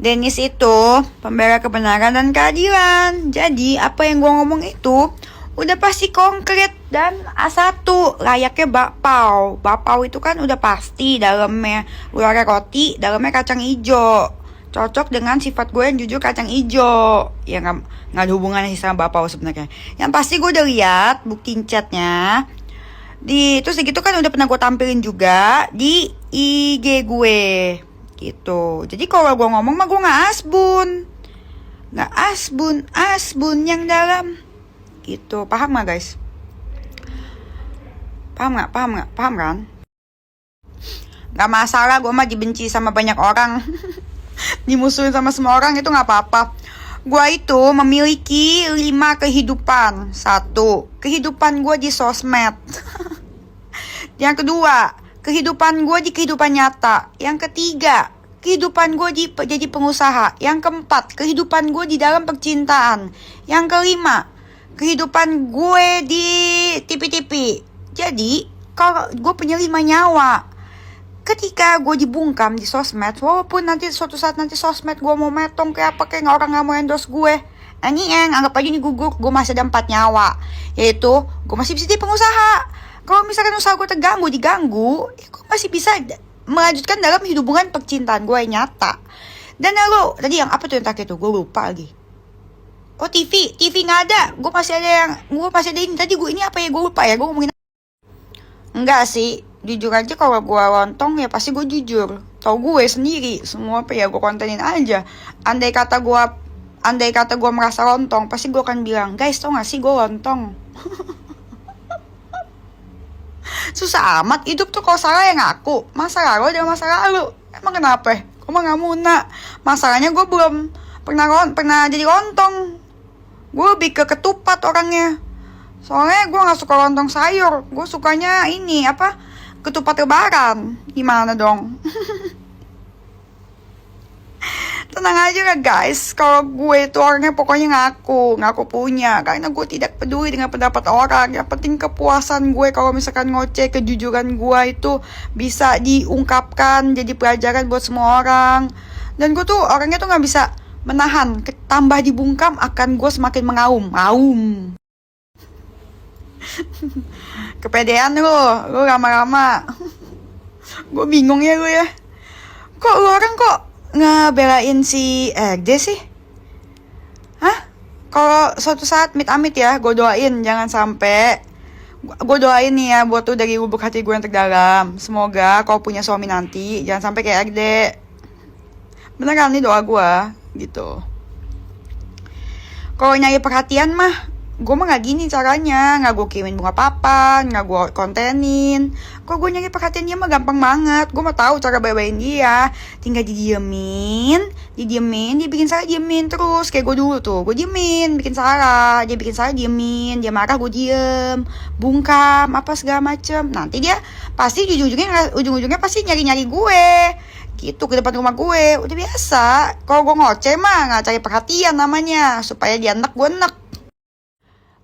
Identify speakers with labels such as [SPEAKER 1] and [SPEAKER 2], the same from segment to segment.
[SPEAKER 1] Dennis itu pembela kebenaran dan keadilan. Jadi apa yang gue ngomong itu udah pasti konkret dan A1, layaknya bakpao. Bakpao itu kan udah pasti dalamnya luarnya roti, dalamnya kacang hijau. Cocok dengan sifat gue yang jujur kacang hijau. Ya nggak ada hubungannya sih sama bakpao sebenarnya. Yang pasti gue udah lihat bukti chatnya. Terus segitu kan udah pernah gue tampilin juga di IG gue gitu. Jadi kalau gue ngomong mah gue nggak asbun yang dalam gitu. Paham nggak guys? Paham kan? Nggak masalah gue mah dibenci sama banyak orang. Dimusuhin sama semua orang itu nggak apa-apa. Gue itu memiliki 5 kehidupan. 1, kehidupan gue di sosmed. Yang kedua, kehidupan gue di kehidupan nyata. Yang ketiga, kehidupan gue jadi pengusaha. Yang keempat, kehidupan gue di dalam percintaan. Yang kelima, kehidupan gue di TV-TV. Jadi, kalau gue punya 5 nyawa. Ketika gue dibungkam di sosmed, walaupun nanti suatu saat nanti sosmed gue mau metong kayak apa, kayak orang gak mau endorse gue, anggap aja nih gue masih ada 4 nyawa. Yaitu, gue masih bisa jadi pengusaha. Kalau misalkan usaha gue diganggu, ya gue masih bisa melanjutkan dalam hubungan percintaan gue yang nyata. Dan lalu, tadi yang apa tuh yang terakhir tuh, gue lupa lagi. Oh TV gak ada, gue masih ada ini, tadi gue ini apa ya, gue lupa ya, gue ngomongin. Enggak sih, jujur aja kalau gue lontong ya pasti gue jujur. Tau gue sendiri, semua apa ya gue kontenin aja. Andai kata gue merasa lontong, pasti gue akan bilang, guys tau gak sih gue lontong. Susah amat hidup tuh, kalau salah ya ngaku. Masa lalu adalah masa lalu. Emang kenapa? Gue mah gak muna. Masalahnya gue belum pernah jadi lontong. Gue lebih ke ketupat orangnya. Soalnya gue gak suka lontong sayur. Gue sukanya ini ketupat lebaran. Gimana dong? Tenang aja lah guys. Kalau gue itu orangnya pokoknya ngaku punya. Karena gue tidak peduli dengan pendapat orang. Yang penting kepuasan gue kalau misalkan ngoceh, kejujuran gue itu bisa diungkapkan, jadi pelajaran buat semua orang. Dan gue tuh orangnya tuh gak bisa menahan. Tambah dibungkam akan gue semakin mengaum. Kepedean lu lama-lama. Gue bingung ya lu ya. Kok lu orang kok ngebelain si RD sih? Hah? Kalau suatu saat amit ya, gue doain jangan sampai. Gue doain nih ya buat tuh dari lubuk hati gue yang terdalam. Semoga kau punya suami nanti jangan sampai kayak RD. Beneran nih doa gue gitu. Kalau nyari perhatian mah, gue mah gak gini caranya. Gak gue kirimin bunga papan, gak gue kontenin. Kalau gue nyari perhatian dia mah gampang banget. Gue mah tahu cara baik-baikin dia. Tinggal didiemin, dia bikin salah diemin terus. Kayak gue dulu tuh, gue diemin, bikin salah. Dia bikin salah diemin, dia marah gue diem, bungkam, apa segala macem. Nanti dia pasti ujung-ujungnya pasti nyari-nyari gue gitu ke depan rumah gue. Udah biasa. Kalau gue ngoceh mah gak cari perhatian namanya, supaya dia enek gue enek.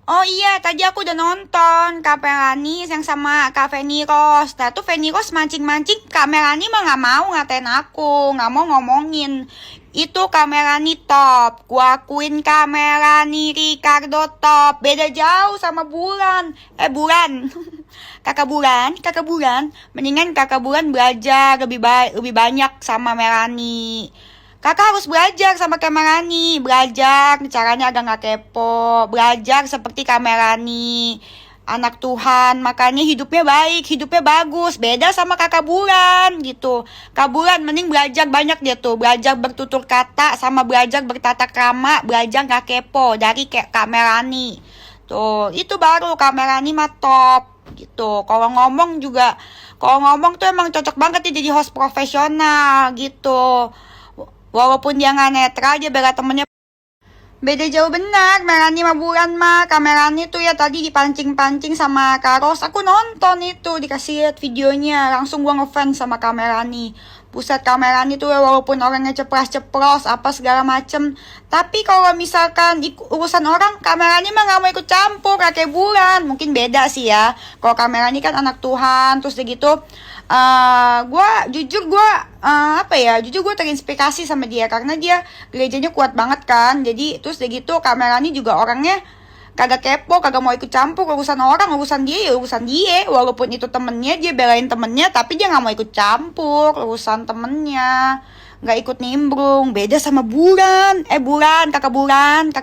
[SPEAKER 1] Oh iya, tadi aku udah nonton Kak Melani yang sama Kak Feni Rose. Nah tuh Feni Rose mancing-mancing, Kak Melani mah gak mau ngatain aku, gak mau ngomongin. Itu Kak Melani top, gua akuin Kak Melani Ricardo top. Beda jauh sama Bulan. Kakak Bulan, mendingan Kakak Bulan belajar lebih banyak sama Melani. Kakak harus belajar sama Kak Melani, belajar caranya agak gak kepo, belajar seperti Kak Melani, anak Tuhan, makanya hidupnya baik, hidupnya bagus, beda sama Kakak Bulan gitu. Kak Bulan mending belajar banyak dia tuh, belajar bertutur kata sama belajar bertata krama, belajar gak kepo dari Kak Melani. Tuh, itu baru Kak Melani mah top gitu. Kalau ngomong tuh emang cocok banget dia jadi host profesional gitu. Walaupun dia gak netral, dia bela temennya. Beda jauh benar, Melani sama Bulan mah. Kak Melani tuh ya tadi dipancing-pancing sama Kak Ros. Aku nonton itu, dikasih lihat videonya. Langsung gua ngefans sama Kak Melani. Buset, Kak Melani tuh ya walaupun orangnya ceplas-ceplos, apa segala macem. Tapi kalau misalkan urusan orang, Kak Melani mah gak mau ikut campur, kayak Bulan. Mungkin beda sih ya. Kalau Kak Melani kan anak Tuhan, terus gitu Jujur gue terinspirasi sama dia karena dia gerejanya kuat banget kan. Jadi terus udah gitu Kamerani juga orangnya kagak kepo, kagak mau ikut campur urusan orang, urusan dia ya urusan dia. Walaupun itu temennya, dia belain temennya, tapi dia nggak mau ikut campur urusan temennya, nggak ikut nimbrung. Beda sama kakak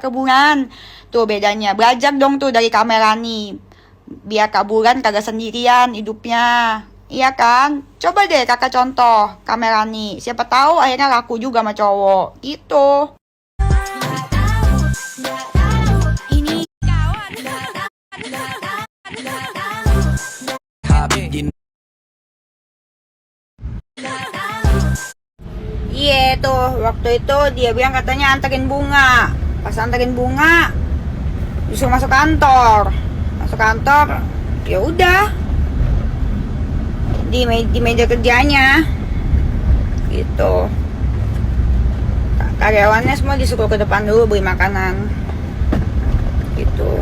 [SPEAKER 1] Buran. Tuh bedanya. Belajar dong tuh dari Kamerani. Biar Kak Buran kagak sendirian hidupnya. Iya kan? Coba deh kakak contoh Kamerani. Siapa tahu akhirnya laku juga sama cowok. Gitu. Iya tuh, waktu itu dia bilang katanya anterin bunga. Pas anterin bunga, disuruh masuk kantor. Masuk kantor, ya udah di meja kerjanya, gitu. Karyawannya semua disuruh ke depan dulu beli makanan, gitu.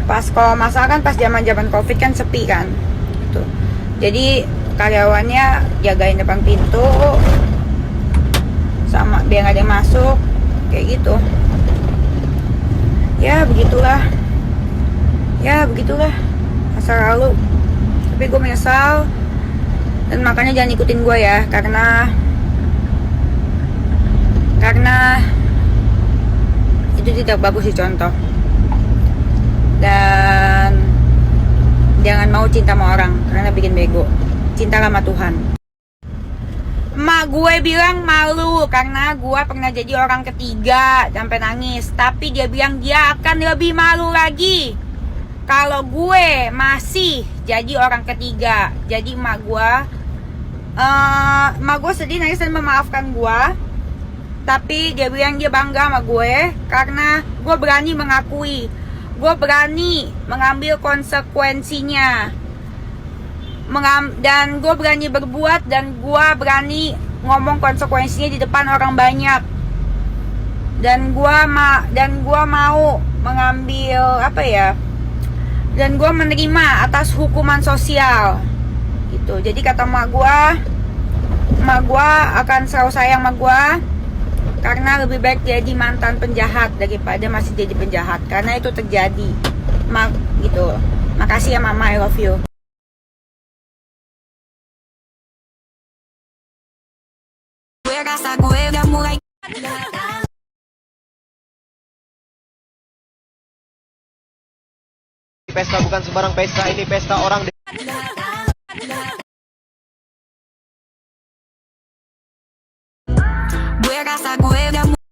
[SPEAKER 1] Pas kalau masakan pas zaman COVID kan sepi kan, gitu. Jadi karyawannya jagain depan pintu sama biar nggak ada yang masuk kayak gitu. Ya begitulah masa lalu, tapi gue menyesal dan makanya jangan ikutin gue ya, karena itu tidak bagus contoh. Dan jangan mau cinta sama orang karena bikin bego. Cintalah sama Tuhan. Emak gue bilang malu karena gue pernah jadi orang ketiga sampai nangis. Tapi dia bilang dia akan lebih malu lagi kalau gue masih jadi orang ketiga. Jadi emak gue sedih nangis dan memaafkan gue. Tapi dia bilang dia bangga sama gue karena gue berani mengakui, gue berani mengambil konsekuensinya, dan gue berani berbuat, dan gue berani ngomong konsekuensinya di depan orang banyak, dan gue mau mengambil dan gue menerima atas hukuman sosial gitu. Jadi kata emak gue akan selalu sayang sama gue karena lebih baik jadi mantan penjahat daripada masih jadi penjahat, karena itu terjadi gitu. Makasih ya mama, I love you. Gue rasa gue udah mulai.
[SPEAKER 2] Pesta bukan sembarang pesta, ini pesta orang.
[SPEAKER 1] Gue rasa gue udah